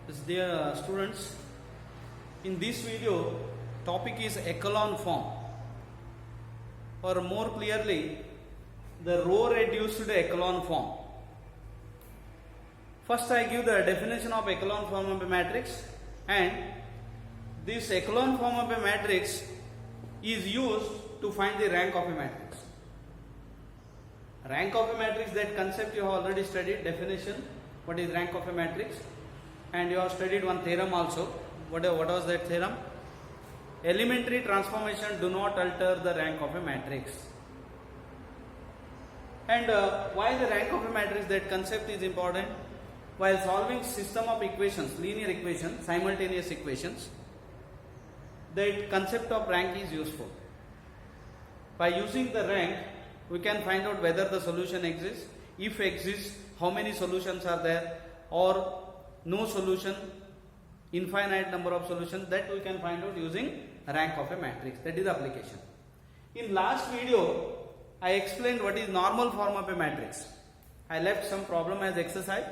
Dear students, in this video topic is echelon form, or more clearly the row reduced echelon form. First I give the definition of echelon form of a matrix, and this echelon form of a matrix is used to find the rank of a matrix. Rank of a matrix, that concept you have already studied, definition, what is rank of a matrix, and you have studied one theorem also. What was that theorem? Elementary transformation do not alter the rank of a matrix. And why the rank of a matrix, that concept is important? While solving system of equations, linear equations, simultaneous equations, that concept of rank is useful. By using the rank, we can find out whether the solution exists. If exists, how many solutions are there, or no solution, infinite number of solutions, that we can find out using rank of a matrix. That is the application. In last video, I explained what is normal form of a matrix. I left some problem as exercise,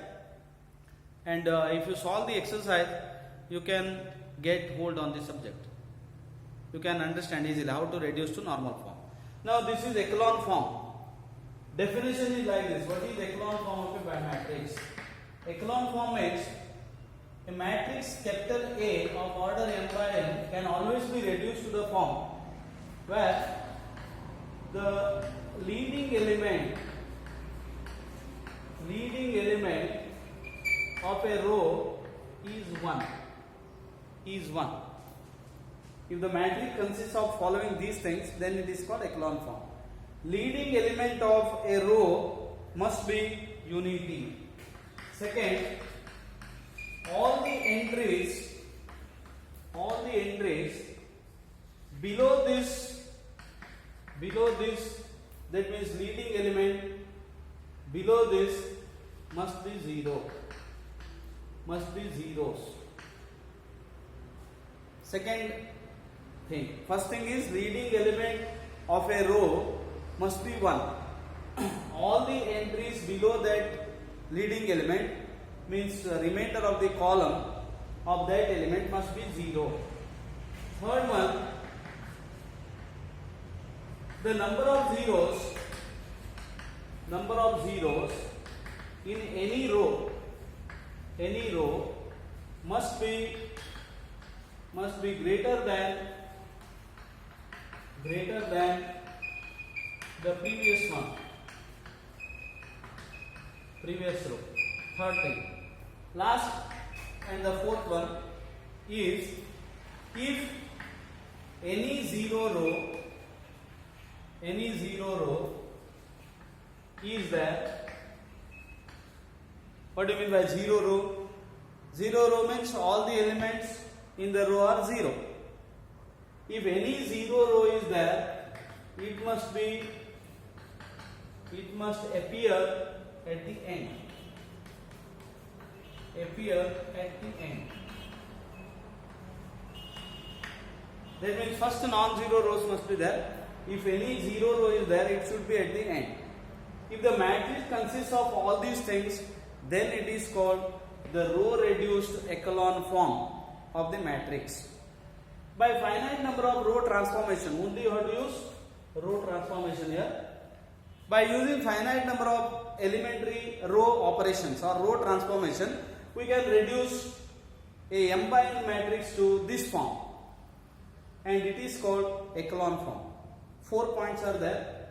and if you solve the exercise, you can get hold on the subject. You can understand easily how to reduce to normal form. Now this is echelon form. Definition is like this. What is echelon form of a matrix? Echelon form means a matrix capital A of order m by n can always be reduced to the form where the leading element of a row is 1. If the matrix consists of following these things, then it is called echelon form. Leading element of a row must be unity. Second, all the entries below this, that means leading element below this must be zeros. Second thing, first thing is leading element of a row must be 1. All the entries below that leading element, means remainder of the column of that element must be 0. Third one, the number of zeros in any row must be greater than the previous row. Third thing. Last and the fourth one is, if any zero row is there. What do you mean by zero row? Zero row means all the elements in the row are 0. If any zero row is there, it must appear at the end. That means first non-zero rows must be there. If any zero row is there, it should be at the end. If the matrix consists of all these things, then it is called the row reduced echelon form of the matrix. By finite number of row transformation, only you have to use row transformation here. By using finite number of elementary row operations or row transformation, we can reduce a m by n matrix to this form, and it is called echelon form. 4 points are there.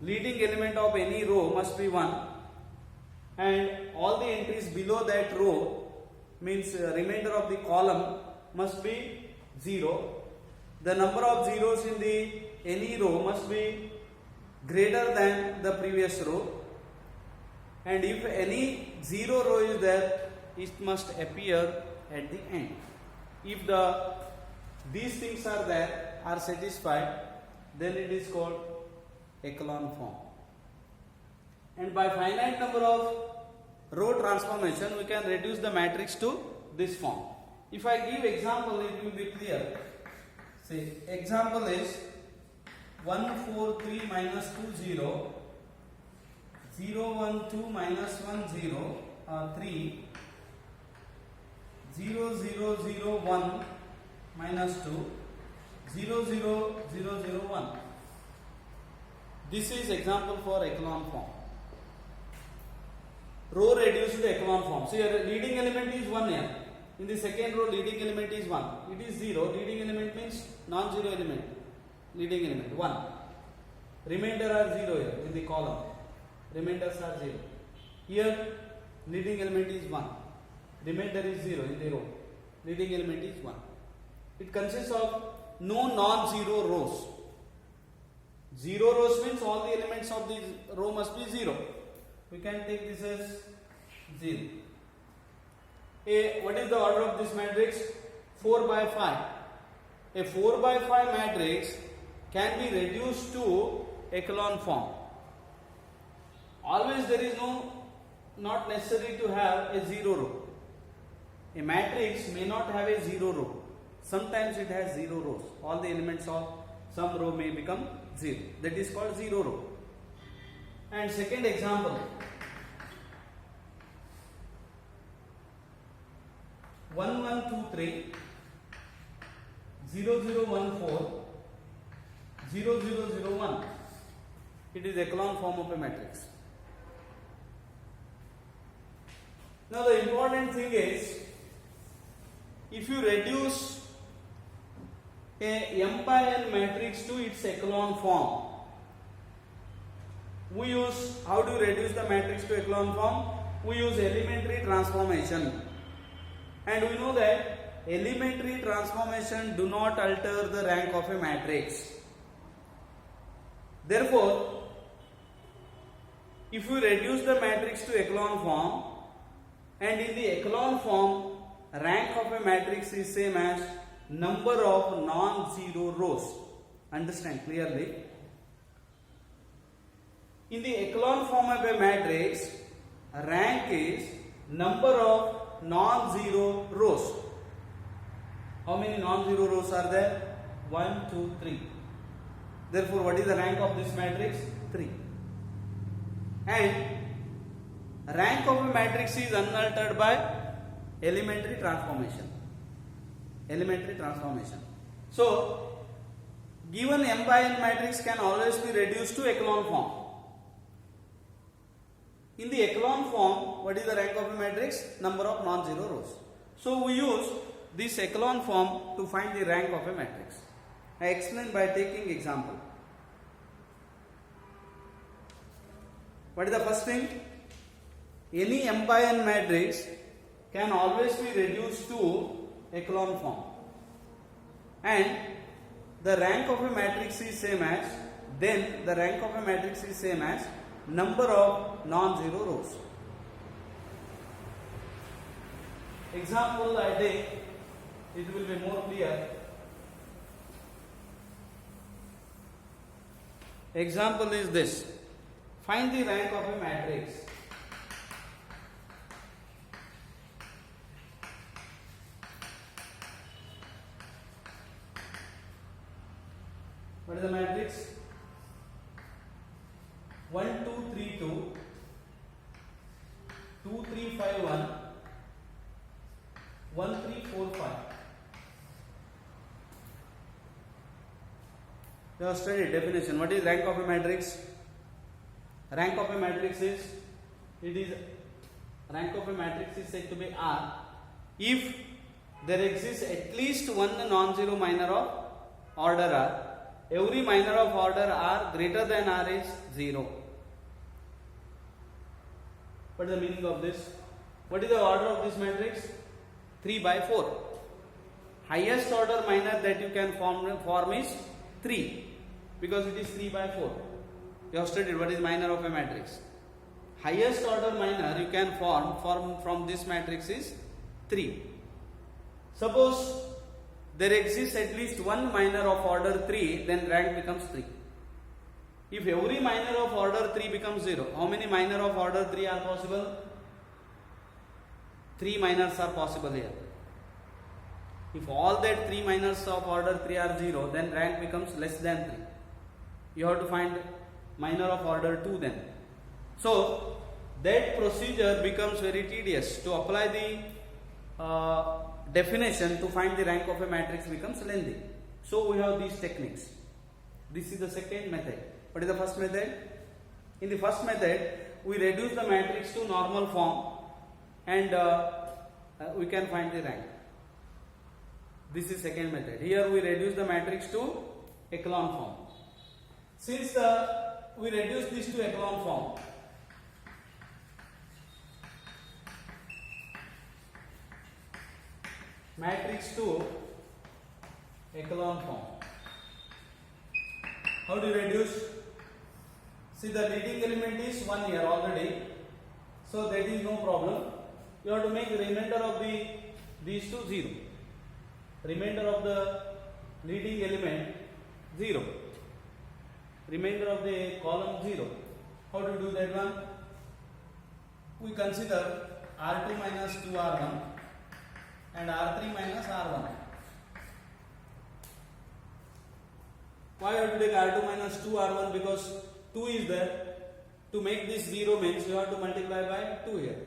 Leading element of any row must be 1, and all the entries below that row, means remainder of the column, must be 0. The number of zeros in the any row must be greater than the previous row, and if any zero row is there, it must appear at the end. If these things are satisfied, then it is called echelon form. And by finite number of row transformation, we can reduce the matrix to this form. If I give example, it will be clear. See, example is 1 4 3 minus 2 0, 0 1 2 minus 1 0, 3, 0 0 0 1 minus 2 0 0 0 0 1. This is example for echelon form. Row reduced to echelon form. So your leading element is 1 here. In the second row leading element is 1. It is 0. Leading element means non-zero element. Leading element 1. Remainder are 0 here in the column. Remainders are 0. Here leading element is 1. Remainder is 0 in the row. Leading element is 1. It consists of no non-zero rows. 0 rows means all the elements of the row must be 0. We can take this as 0. What is the order of this matrix? 4 by 5. A 4 by 5 matrix can be reduced to echelon form. Always there is not necessary to have a 0 row. A matrix may not have a 0 row. Sometimes it has 0 rows. All the elements of some row may become 0. That is called 0 row. And second example, 1 1 2 3 0 0 1 4 0 0 0 1. It is echelon form of a matrix. Now the important thing is, if you reduce a m by n matrix to its echelon form, we use, how do you reduce the matrix to echelon form? We use elementary transformation. And we know that elementary transformation do not alter the rank of a matrix. Therefore, if you reduce the matrix to echelon form, and in the echelon form, rank of a matrix is same as number of non-zero rows. Understand clearly? In the echelon form of a matrix, rank is number of non-zero rows. How many non-zero rows are there? 1, 2, 3. Therefore, what is the rank of this matrix? 3. And rank of a matrix is unaltered by elementary transformation. Elementary transformation. So, given m by n matrix can always be reduced to echelon form. In the echelon form, what is the rank of a matrix? Number of non-zero rows. So, we use this echelon form to find the rank of a matrix. I explain by taking example. What is the first thing? Any m by n matrix can always be reduced to echelon form, and the rank of a matrix is same as, then the rank of a matrix is same as number of non-zero rows. Example I take, it will be more clear. Example is this. Find the rank of a matrix. What is the matrix? 1 2 3 2 2 3 5 1 1 3 4 5. You have studied definition. What is rank of a matrix? Rank of a matrix is, rank of a matrix is said to be R if there exists at least one non-zero minor of order R. Every minor of order R greater than R is 0. What is the meaning of this? What is the order of this matrix? 3 by 4. Highest order minor that you can form is 3, because it is 3 by 4. You have studied what is minor of a matrix. Highest order minor you can form from this matrix is 3. Suppose there exists at least one minor of order 3, then rank becomes 3. If every minor of order 3 becomes 0, how many minor of order 3 are possible? 3 minors are possible here. If all that 3 minors of order 3 are 0, then rank becomes less than 3. You have to find minor of order 2 then. So, that procedure becomes very tedious. To apply the definition to find the rank of a matrix becomes lengthy. So we have these techniques. This is the second method. What is the first method? In the first method, we reduce the matrix to normal form and we can find the rank. This is second method. Here we reduce the matrix to echelon form. Since we reduce this to echelon form, matrix to echelon form. How do you reduce? See, the leading element is 1 here already, so that is no problem. You have to make the remainder of these two 0. Remainder of the leading element 0. Remainder of the column 0. How to do that one? We consider R2 minus 2R1 and R3 minus R1. Why have to take R2 minus 2R1? Because 2 is there. To make this 0 means you have to multiply by 2 here.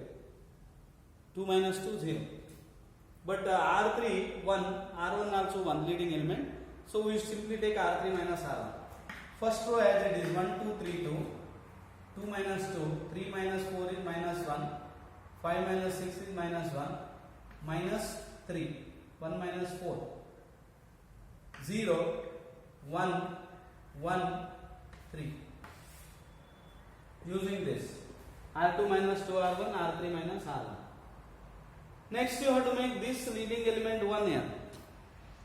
2 minus 2, 0. But R3, 1, R1 also 1 leading element. So we simply take R3 minus R1. First row as it is 1, 2, 3, 2. 2 minus 2, 3 minus 4 is minus 1. 5 minus 6 is minus 1. Minus 3, 1 minus 4. 0, 1, 1, 3. Using this R2 minus 2R1, R3 minus R1. Next you have to make this leading element 1 here.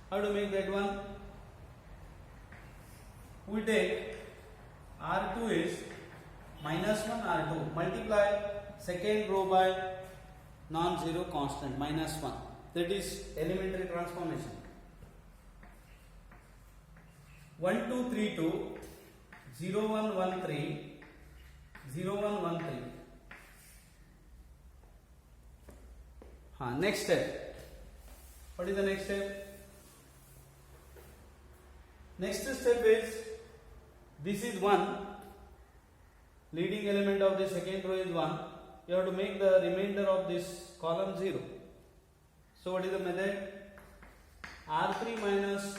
How to make that one? We take R2 is minus 1 R2. Multiply second row by non-zero constant minus 1. That is elementary transformation. 1, 2, 3, 2, 0, 1, 1, 3, 0, 1, 1, 3. Next step. What is the next step? Next step is, this is 1. Leading element of the second row is 1. You have to make the remainder of this column 0. So what is the method? R3 minus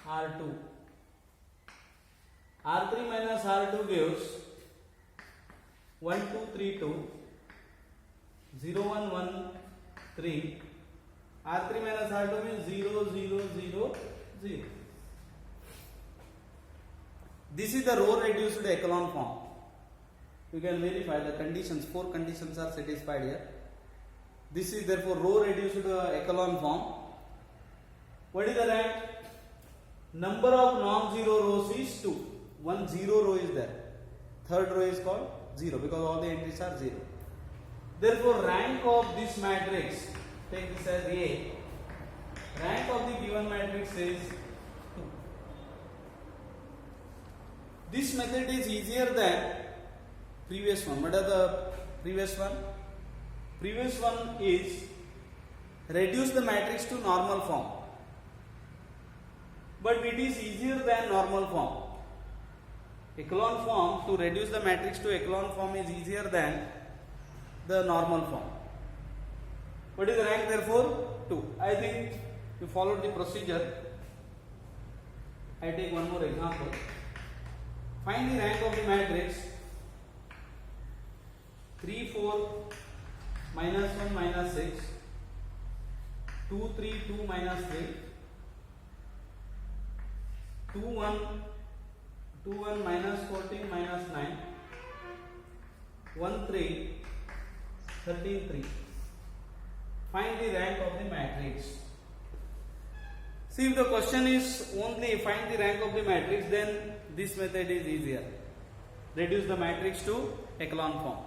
R2. R3 minus R2 gives 1, 2, 3, 2, 0, 1, 1, 3. R3 minus R2 means 0, 0, 0, 0. This is the row reduced echelon form. You can verify the conditions. 4 conditions are satisfied here. This is therefore row reduced echelon form. What is the rank? Number of non-zero rows is 2. 1 0 row is there. Third row is called 0 because all the entries are 0. Therefore, rank of this matrix, take this as A. Rank of the given matrix is 2. This method is easier than previous one. What are the previous one? Previous one is reduce the matrix to normal form. But it is easier than normal form. Echelon form, to reduce the matrix to echelon form is easier than the normal form. What is the rank therefore? 2. I think you followed the procedure. I take one more example. Find the rank of the matrix 3, 4, minus 1, minus 6, 2, 3, 2, minus 3, 2, 1, 2, 1, minus 14, minus 9, 1, 3, 13, 3. Find the rank of the matrix. See, if the question is only find the rank of the matrix, then this method is easier. Reduce the matrix to echelon form.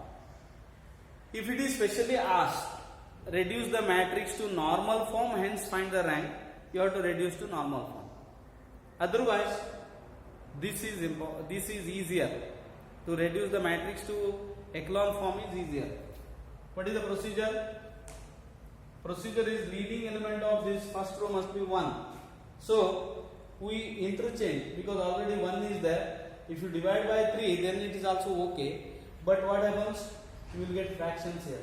If it is specially asked, reduce the matrix to normal form, hence find the rank, you have to reduce to normal form. Otherwise, this is easier. To reduce the matrix to echelon form is easier. What is the procedure? Procedure is leading element of this first row must be 1. So we interchange because already 1 is there. If you divide by 3, then it is also okay. But what happens? You will get fractions here.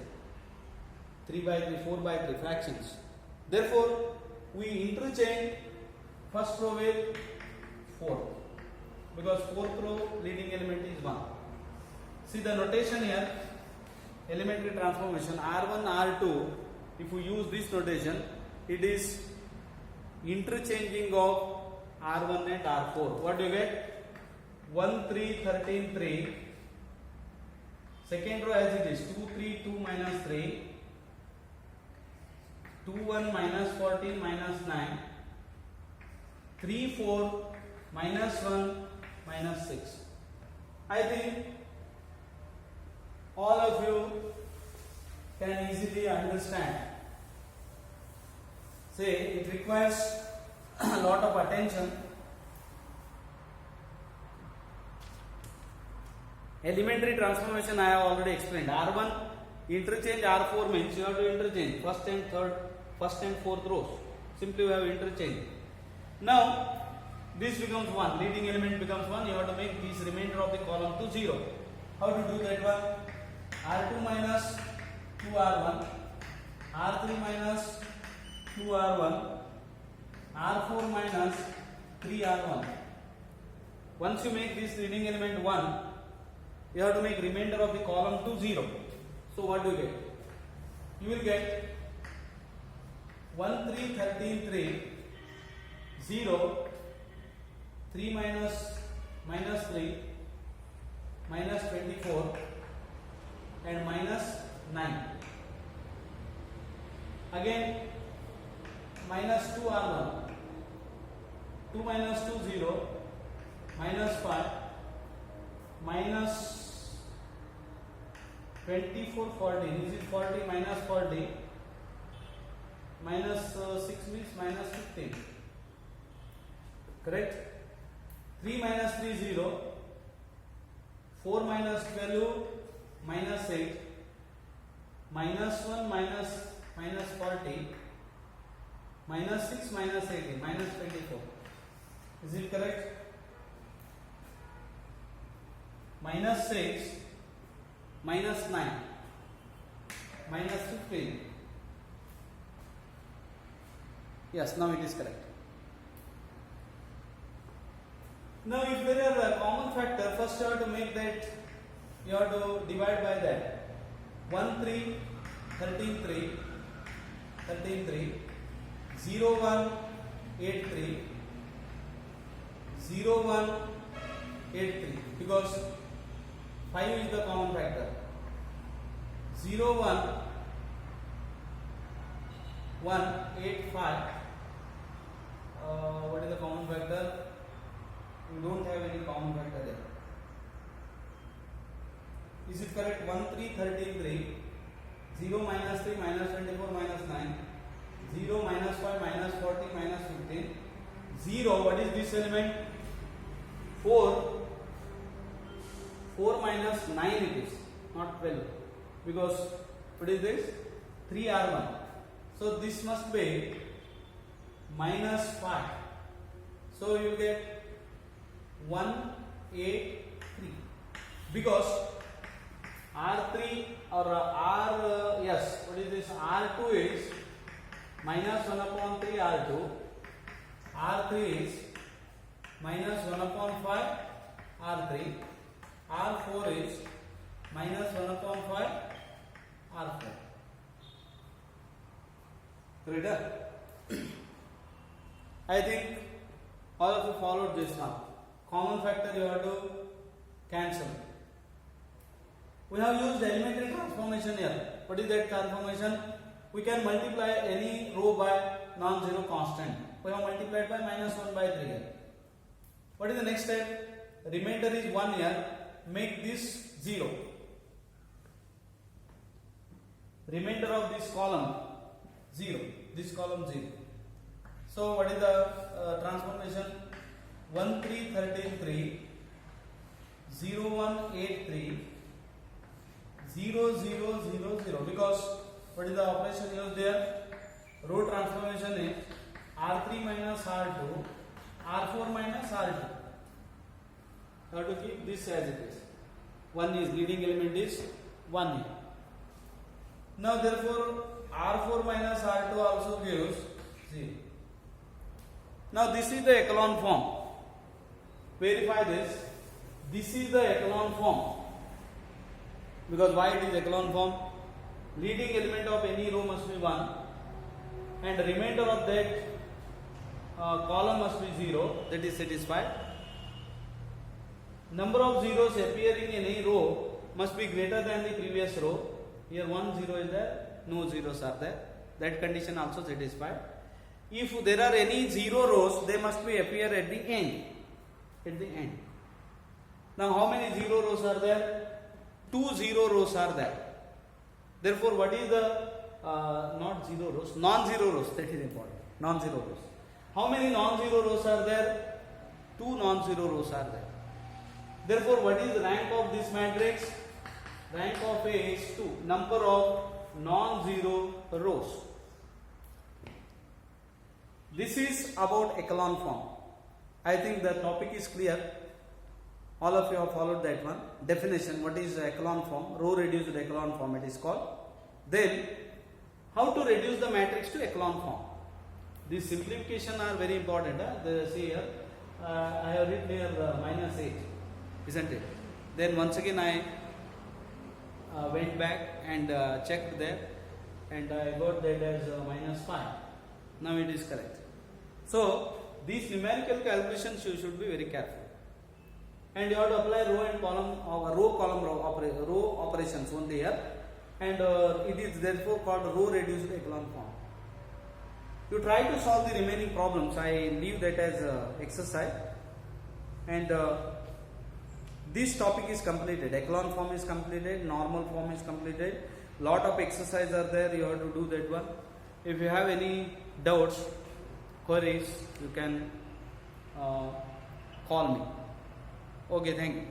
3 by 3, 4 by 3 fractions. Therefore, we interchange first row with fourth, because fourth row leading element is 1. See the notation here, elementary transformation R1, R2, if we use this notation, it is interchanging of R1 and R4. What do you get? 1, 3, 13, 3. Second row as it is 2, 3, 2 minus 3. 2, 1 minus 14 minus 9. 3, 4 minus 1 minus 6. I think all of you can easily understand. Say it requires a lot of attention. Elementary transformation I have already explained. R1 interchange, R4 means you have to interchange first and fourth rows. Simply we have interchange. Now this becomes 1, leading element becomes 1, you have to make this remainder of the column to 0. How to do that one? R2 minus 2R1, R3 minus 2R1, R4 minus 3R1. Once you make this leading element 1, you have to make remainder of the column to 0. So what do you get? You will get 1, 3, 13, 3, 0, 3 minus 3, minus 24 and minus 9. Again minus 2R1, 2 minus 2, 0, minus 5, minus 24, 40, is it 40 minus 40, minus 6 means minus 15, correct? 3 minus 3, 0, 4 minus 12, minus 8, minus 1 minus 40, minus 6 minus 18, minus 24. Is it correct? Minus 6, minus 9, minus 15. Yes, now it is correct. Now if there are a common factor, first you have to make that, you have to divide by that. 1, 3, 13, 3, 13, 3, 0, 1, 8, 3, 0, 1, 8, 3, because 5 is the common factor. 0, 1, 1, 8, 5. What is the common factor? We don't have any common factor there. Is it correct? 1, 3, 13, 3. 0 minus 3 minus 24 minus 9. 0 minus 5 minus 40 minus 15. 0, what is this element? 4. 4 minus 9 it is, not 12. Because what is this? 3R1. So this must be minus 5. So you get 1, 8, 3. Because R3 or yes, what is this? R2 is minus 1 upon 3 R2. R3 is minus 1 upon 5 R3. R4 is minus 1 upon 5 R4. Reader, I think all of you followed this now. Common factor you have to cancel. We have used elementary transformation here. What is that transformation? We can multiply any row by non-zero constant. We have multiplied by minus 1 by 3 here. What is the next step? Remainder is 1 here. Make this 0. Remainder of this column 0. This column 0. So what is the transformation? 1, 3, 13, 3. 0, 1, 8, 3. 0, 0, 0, 0. Because what is the operation used there? Row transformation is R3 minus R2, R4 minus R2. You have to keep this as it is. 1 is leading element is 1 here. Now therefore R4 minus R2 also gives 0. Now this is the echelon form. Verify this. This is the echelon form. Because why it is echelon form? Leading element of any row must be 1 and the remainder of that column must be 0. That is satisfied. Number of zeros appearing in a row must be greater than the previous row. Here 1 0 is there, no zeros are there. That condition also satisfied. If there are any 0 rows, they must be appear at the end. At the end. Now how many 0 rows are there? 2 0 rows are there. Therefore, what is the not 0 rows? Non-zero rows. That is important. Non-zero rows. How many non-zero rows are there? 2 non-zero rows are there. Therefore, what is the rank of this matrix? Rank of A is 2. Number of non-zero rows. This is about echelon form. I think the topic is clear. All of you have followed that one. Definition, what is echelon form? Row reduced echelon form it is called. Then, how to reduce the matrix to echelon form? These simplification are very important. See here, I have written here -8, isn't it? Then once again I went back and checked there and I got that as -5. Now it is correct. So, these numerical calculations you should be very careful. And you have to apply row and column or row operations only here, and it is therefore called row reduced echelon form. You try to solve the remaining problems. I leave that as exercise, and this topic is completed. Echelon form is completed, normal form is completed. Lot of exercises are there. You have to do that one. If you have any doubts, queries, you can call me. Okay, thank you.